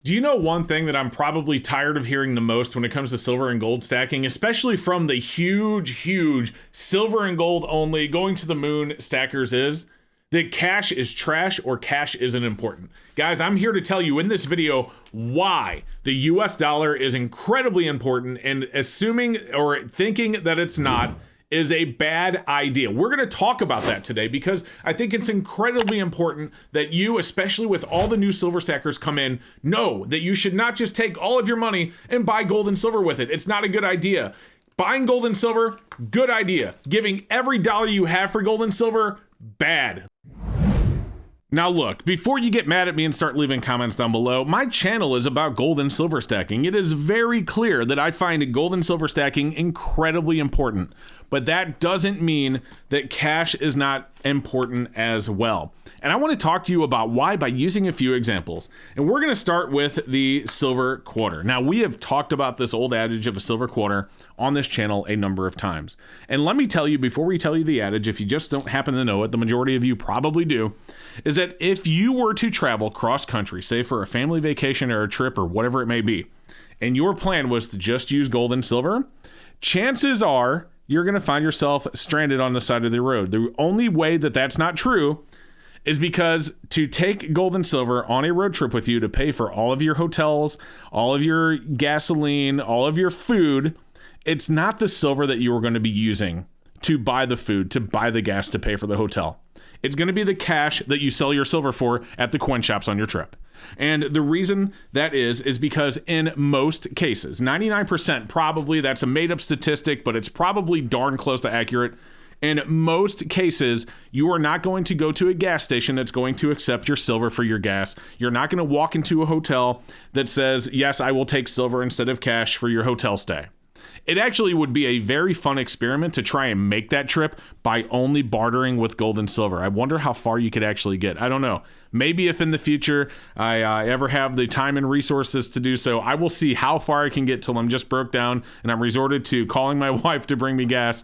Do you know one thing that I'm probably tired of hearing the most when it comes to silver and gold stacking, especially from the huge silver and gold only going to the moon stackers, is that cash is trash or cash isn't important. Guys, I'm here to tell you in this video why the US dollar is incredibly important, and assuming or thinking that it's not is a bad idea. We're going to talk about that today because I think it's incredibly important that you, especially with all the new silver stackers come in, know that you should not just take all of your money and buy gold and silver with it. It's not a good idea. Buying gold and silver, good idea. Giving every dollar you have for gold and silver, bad. Now look, before you get mad at me and start leaving comments down below, my channel is about gold and silver stacking. It is very clear that I find gold and silver stacking incredibly important, but that doesn't mean that cash is not important as well. And I want to talk to you about why by using a few examples. And we're going to start with the silver quarter. Now, we have talked about this old adage of a silver quarter on this channel a number of times. And let me tell you, before we tell you the adage, if you just don't happen to know it, the majority of you probably do, is that if you were to travel cross country, say for a family vacation or a trip or whatever it may be, and your plan was to just use gold and silver, chances are you're going to find yourself stranded on the side of the road. The only way that that's not true is because to take gold and silver on a road trip with you to pay for all of your hotels, all of your gasoline, all of your food, it's not the silver that you are going to be using to buy the food, to buy the gas, to pay for the hotel. It's going to be the cash that you sell your silver for at the coin shops on your trip. And the reason that is because in most cases, 99% probably, that's a made up statistic, but it's probably darn close to accurate. In most cases, you are not going to go to a gas station that's going to accept your silver for your gas. You're not going to walk into a hotel that says, yes, I will take silver instead of cash for your hotel stay. It actually would be a very fun experiment to try and make that trip by only bartering with gold and silver. I wonder how far you could actually get. I don't know. Maybe if in the future I ever have the time and resources to do so, I will see how far I can get till I'm just broke down and I'm resorted to calling my wife to bring me gas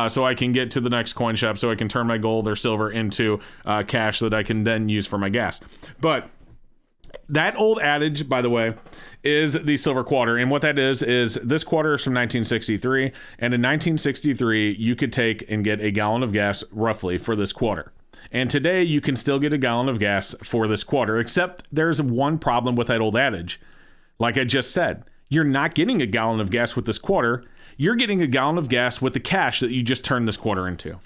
so I can get to the next coin shop so I can turn my gold or silver into cash that I can then use for my gas. But that old adage, by the way, is the silver quarter. And what that is this quarter is from 1963. And in 1963, you could take and get a gallon of gas roughly for this quarter. And today you can still get a gallon of gas for this quarter, except there's one problem with that old adage. Like I just said, you're not getting a gallon of gas with this quarter. You're getting a gallon of gas with the cash that you just turned this quarter into.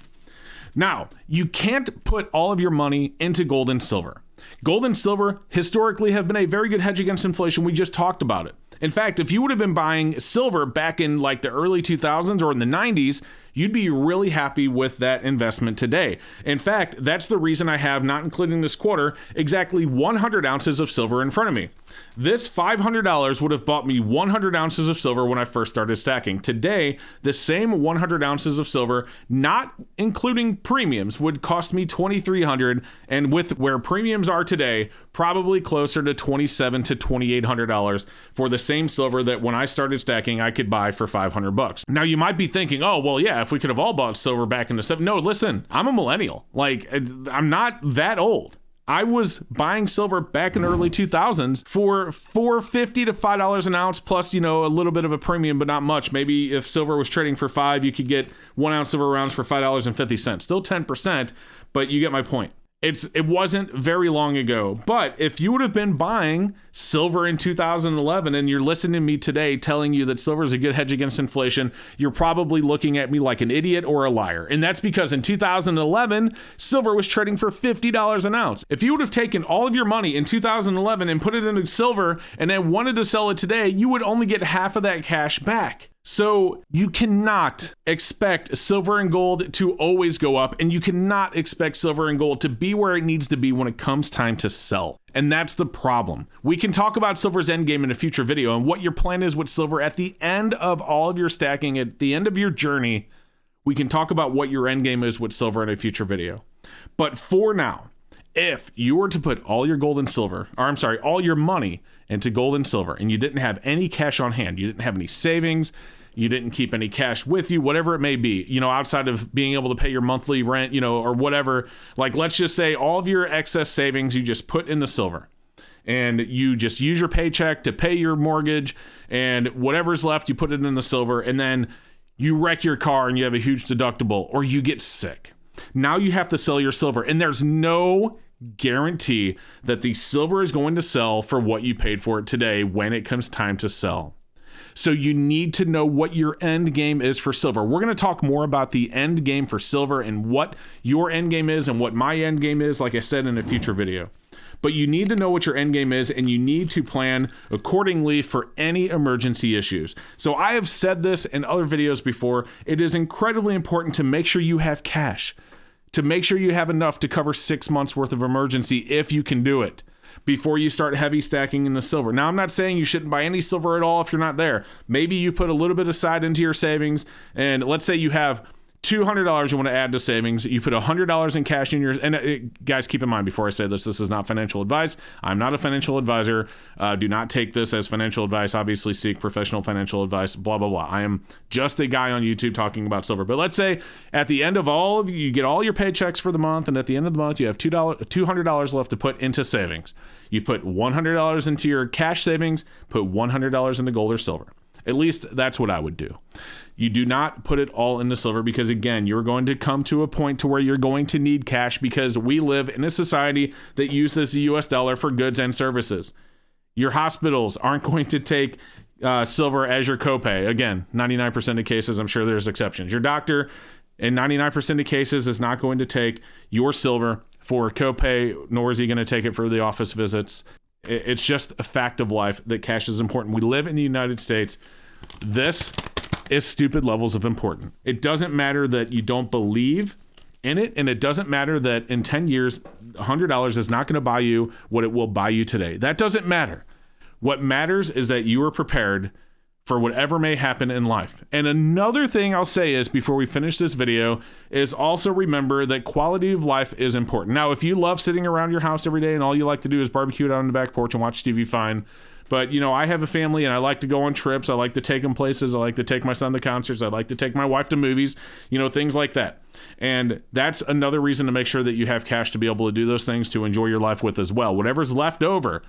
Now, you can't put all of your money into gold and silver. Gold and silver historically have been a very good hedge against inflation. We just talked about it. In fact, if you would have been buying silver back in like the early 2000s or in the 90s, you'd be really happy with that investment today. In fact, that's the reason I have, not including this quarter, exactly 100 ounces of silver in front of me. This $500 would have bought me 100 ounces of silver when I first started stacking. Today, the same 100 ounces of silver, not including premiums, would cost me $2,300, and with where premiums are today, probably closer to $2,700 to $2,800 for the same silver that when I started stacking, I could buy for $500. Now, you might be thinking, oh, well, yeah, if we could have all bought silver back in the 70s. No, listen, I'm a millennial. Like, I'm not that old. I was buying silver back in the early 2000s for $4.50 to $5 an ounce, plus, a little bit of a premium, but not much. Maybe if silver was trading for $5, you could get 1 ounce silver rounds for $5.50. Still 10%, but you get my point. It wasn't very long ago, but if you would have been buying silver in 2011 and you're listening to me today telling you that silver is a good hedge against inflation, you're probably looking at me like an idiot or a liar. And that's because in 2011, silver was trading for $50 an ounce. If you would have taken all of your money in 2011 and put it into silver and then wanted to sell it today, you would only get half of that cash back. So you cannot expect silver and gold to always go up, and you cannot expect silver and gold to be where it needs to be when it comes time to sell. And that's the problem. We can talk about silver's endgame in a future video and what your plan is with silver at the end of all of your stacking, at the end of your journey. We can talk about what your endgame is with silver in a future video. But for now, if you were to put all your gold and silver, all your money into gold and silver, and you didn't have any cash on hand, you didn't have any savings, you didn't keep any cash with you, whatever it may be, outside of being able to pay your monthly rent, or whatever, like let's just say all of your excess savings you just put in the silver. and you just use your paycheck to pay your mortgage, and whatever's left, you put it in the silver, and then you wreck your car and you have a huge deductible, or you get sick. Now you have to sell your silver, and there's no guarantee that the silver is going to sell for what you paid for it today when it comes time to sell. So you need to know what your end game is for silver. We're going to talk more about the end game for silver and what your end game is and what my end game is, like I said, in a future video. But you need to know what your end game is, and you need to plan accordingly for any emergency issues. So I have said this in other videos before. It is incredibly important to make sure you have cash, to make sure you have enough to cover 6 months worth of emergency if you can do it, before you start heavy stacking in the silver. Now, I'm not saying you shouldn't buy any silver at all if you're not there. Maybe you put a little bit aside into your savings, and let's say you have $200 you want to add to savings. You put $100 in cash in yours. And guys, keep in mind, before I say this is not financial advice. I'm not a financial advisor. Do not take this as financial advice. Obviously, seek professional financial advice, blah, blah, blah. I am just a guy on YouTube talking about silver. But let's say at the end of all of you get all your paychecks for the month, and at the end of the month, you have $200 left to put into savings. You put $100 into your cash savings, put $100 into gold or silver. At least that's what I would do. You do not put it all into silver because, again, you're going to come to a point to where you're going to need cash because we live in a society that uses the US dollar for goods and services. Your hospitals aren't going to take silver as your copay. Again, 99% of cases, I'm sure there's exceptions. Your doctor, in 99% of cases, is not going to take your silver for copay, nor is he going to take it for the office visits. It's just a fact of life that cash is important. We live in the United States. This is stupid levels of important. It doesn't matter that you don't believe in it, and it doesn't matter that in 10 years, $100 is not going to buy you what it will buy you today. That doesn't matter. What matters is that you are prepared for whatever may happen in life. And another thing I'll say is, before we finish this video, is also remember that quality of life is important. Now, if you love sitting around your house every day and all you like to do is barbecue out on the back porch and watch TV, fine. But, you know, I have a family and I like to go on trips. I like to take them places. I like to take my son to concerts. I like to take my wife to movies, you know, things like that. And that's another reason to make sure that you have cash to be able to do those things, to enjoy your life with as well. Whatever's left over,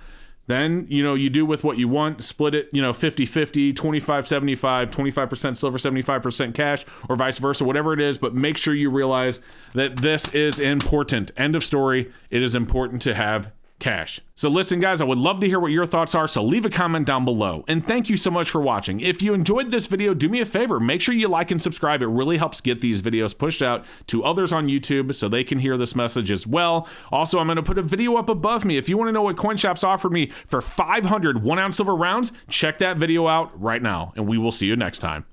then, you know, you do with what you want, split it, you know, 50-50, 25-75, 25% silver, 75% cash, or vice versa, whatever it is. But make sure you realize that this is important. End of story. It is important to have cash. So listen, guys, I would love to hear what your thoughts are, so leave a comment down below. And thank you so much for watching. If you enjoyed this video, do me a favor, make sure you like and subscribe. It really helps get these videos pushed out to others on YouTube so they can hear this message as well. Also, I'm going to put a video up above me. If you want to know what CoinShops offered me for 500 1-ounce silver rounds, check that video out right now, and we will see you next time.